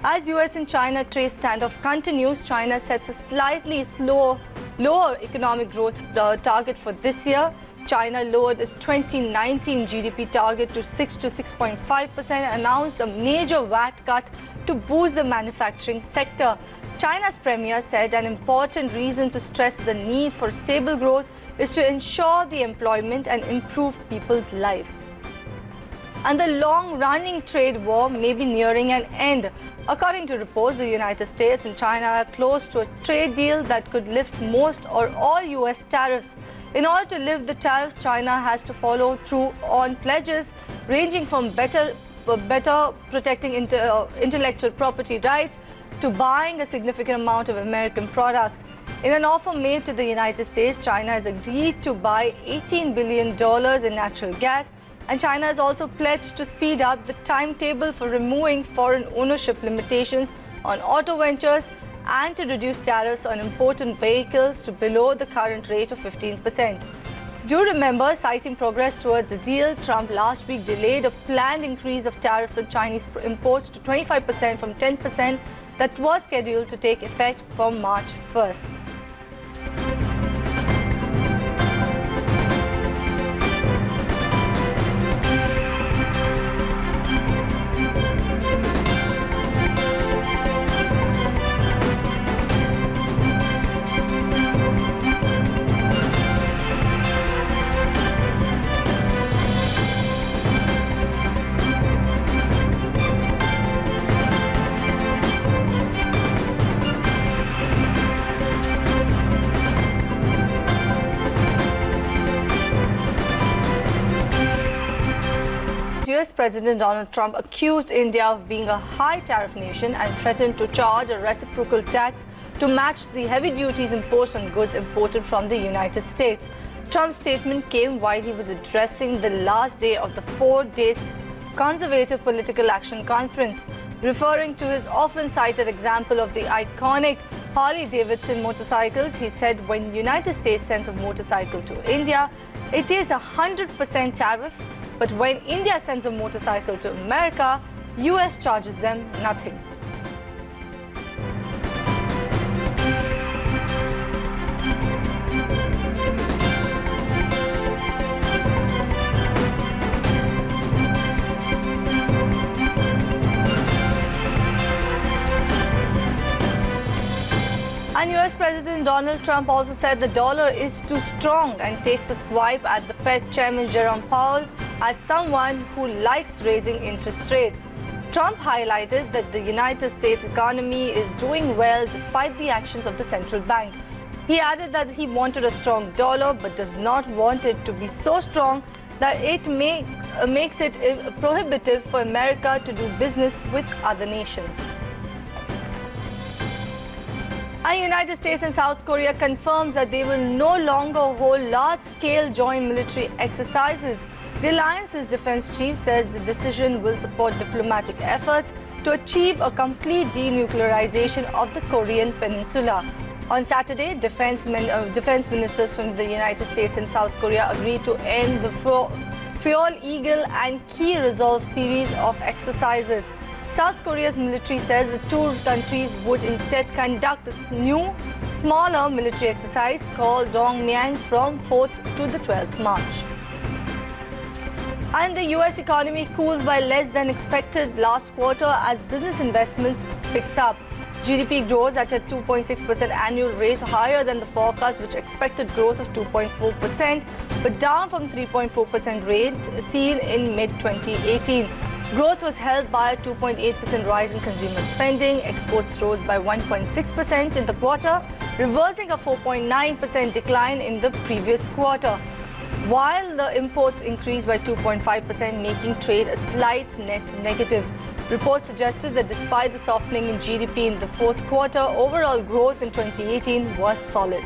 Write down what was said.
As U.S. and China trade standoff continues, China sets a slightly lower economic growth target for this year. China lowered its 2019 GDP target to 6 to 6.5% and announced a major VAT cut to boost the manufacturing sector. China's premier said an important reason to stress the need for stable growth is to ensure the employment and improve people's lives. And the long-running trade war may be nearing an end. According to reports, the United States and China are close to a trade deal that could lift most or all U.S. tariffs. In order to lift the tariffs, China has to follow through on pledges ranging from better protecting intellectual property rights to buying a significant amount of American products. In an offer made to the United States, China has agreed to buy $18 billion in natural gas, and China has also pledged to speed up the timetable for removing foreign ownership limitations on auto ventures and to reduce tariffs on imported vehicles to below the current rate of 15%. Do remember, citing progress towards the deal, Trump last week delayed a planned increase of tariffs on Chinese imports to 25% from 10% that was scheduled to take effect from March 1st. U.S. President Donald Trump accused India of being a high tariff nation and threatened to charge a reciprocal tax to match the heavy duties imposed on goods imported from the United States. Trump's statement came while he was addressing the last day of the 4-day Conservative Political Action Conference. Referring to his often cited example of the iconic Harley-Davidson motorcycles, he said when United States sends a motorcycle to India, it is 100% tariff. But when India sends a motorcycle to America, U.S. charges them nothing. And U.S. President Donald Trump also said the dollar is too strong and takes a swipe at the Fed Chairman Jerome Powell as someone who likes raising interest rates. Trump highlighted that the United States economy is doing well despite the actions of the central bank. He added that he wanted a strong dollar but does not want it to be so strong that it makes it prohibitive for America to do business with other nations. And United States and South Korea confirms that they will no longer hold large-scale joint military exercises. The alliance's defense chief says the decision will support diplomatic efforts to achieve a complete denuclearization of the Korean peninsula. On Saturday, defense ministers from the United States and South Korea agreed to end the Fuel Eagle and Key Resolve series of exercises. South Korea's military says the two countries would instead conduct a new, smaller military exercise called Dongmyang from 4th to the 12th March. And the U.S. economy cools by less than expected last quarter as business investments picks up. GDP grows at a 2.6% annual rate, higher than the forecast which expected growth of 2.4%, but down from 3.4% rate seen in mid-2018. Growth was helped by a 2.8% rise in consumer spending. Exports rose by 1.6% in the quarter, reversing a 4.9% decline in the previous quarter, while the imports increased by 2.5%, making trade a slight net negative. Reports suggested that despite the softening in GDP in the fourth quarter, overall growth in 2018 was solid.